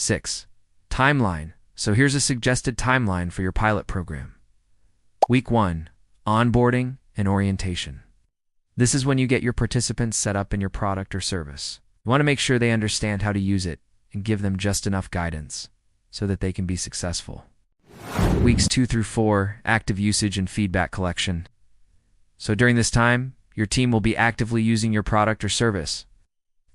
6. Timeline. So here's a suggested timeline for your pilot program. Week 1. Onboarding and orientation. This is when you get your participants set up in your product or service. You want to make sure they understand how to use it and give them just enough guidance so that they can be successful. Weeks 2 through 4. Active usage and feedback collection. So during this time, your team will be actively using your product or service.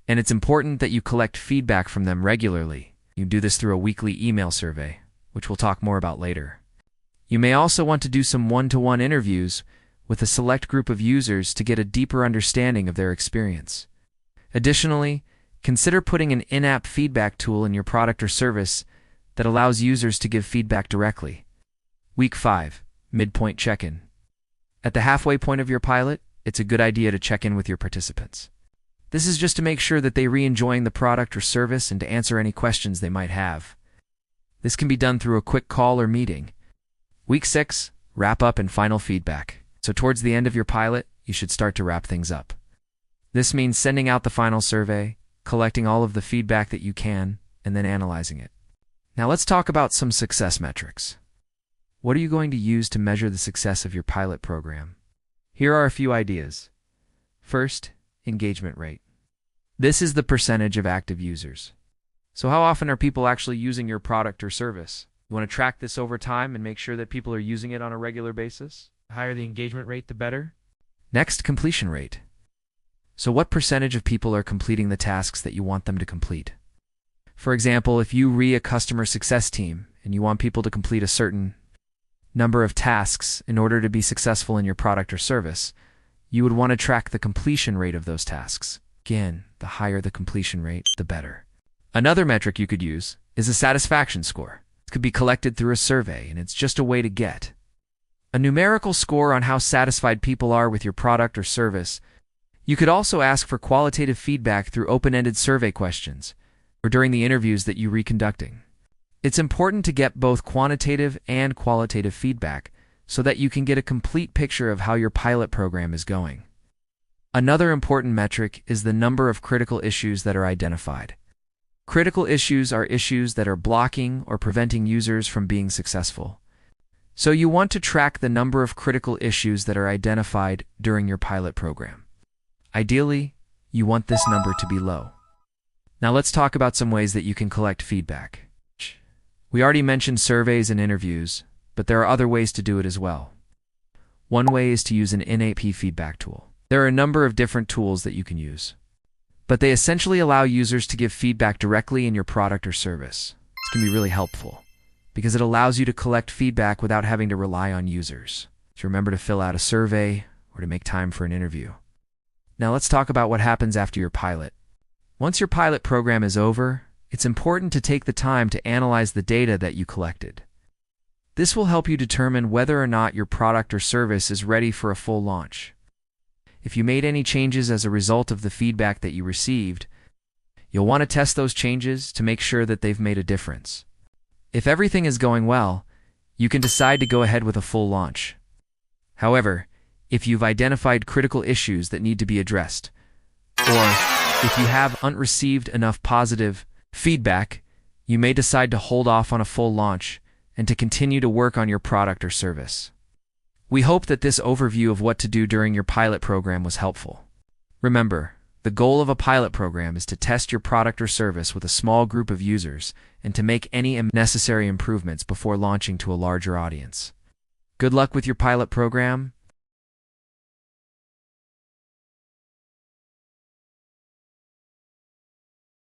And it's important that you collect feedback from them regularly. You do this through a weekly email survey, which we'll talk more about later. You may also want to do some one-to-one interviews with a select group of users to get a deeper understanding of their experience. Additionally, consider putting an in-app feedback tool in your product or service that allows users to give feedback directly. Week 5. Midpoint check-in. At the halfway point of your pilot, it's a good idea to check in with your participants. This is just to make sure that they're enjoying the product or service and to answer any questions they might have. This can be done through a quick call or meeting. Week 6. Wrap up and final feedback. So towards the end of your pilot, you should start to wrap things up. This means sending out the final survey, collecting all of the feedback that you can, and then analyzing it. Now let's talk about some success metrics. What are you going to use to measure the success of your pilot program? Here are a few ideas. First, engagement rate. This is the percentage of active users. So how often are people actually using your product or service? You want to track this over time and make sure that people are using it on a regular basis? The higher the engagement rate, the better. Next, completion rate. So what percentage of people are completing the tasks that you want them to complete? For example, if you a customer success team and you want people to complete a certain number of tasks in order to be successful in your product or service, you would want to track the completion rate of those tasks. Again, the higher the completion rate, the better. Another metric you could use is a satisfaction score. It could be collected through a survey, and it's just a way to get a numerical score on how satisfied people are with your product or service. You could also ask for qualitative feedback through open-ended survey questions or during the interviews that you reconducting. It's important to get both quantitative and qualitative feedback so that you can get a complete picture of how your pilot program is going. Another important metric is the number of critical issues that are identified. Critical issues are issues that are blocking or preventing users from being successful. So you want to track the number of critical issues that are identified during your pilot program. Ideally, you want this number to be low. Now let's talk about some ways that you can collect feedback. We already mentioned surveys and interviews, but there are other ways to do it as well. One way is to use an in-app feedback tool. There are a number of different tools that you can use, but they essentially allow users to give feedback directly in your product or service. This can be really helpful because it allows you to collect feedback without having to rely on users. So remember to fill out a survey or to make time for an interview. Now let's talk about what happens after your pilot. Once your pilot program is over, it's important to take the time to analyze the data that you collected. This will help you determine whether or not your product or service is ready for a full launch. If you made any changes as a result of the feedback that you received, you'll want to test those changes to make sure that they've made a difference. If everything is going well, you can decide to go ahead with a full launch. However, if you've identified critical issues that need to be addressed, or if you haven't received enough positive feedback, you may decide to hold off on a full launch and to continue to work on your product or service. We hope that this overview of what to do during your pilot program was helpful. Remember, the goal of a pilot program is to test your product or service with a small group of users and to make any necessary improvements before launching to a larger audience. Good luck with your pilot program,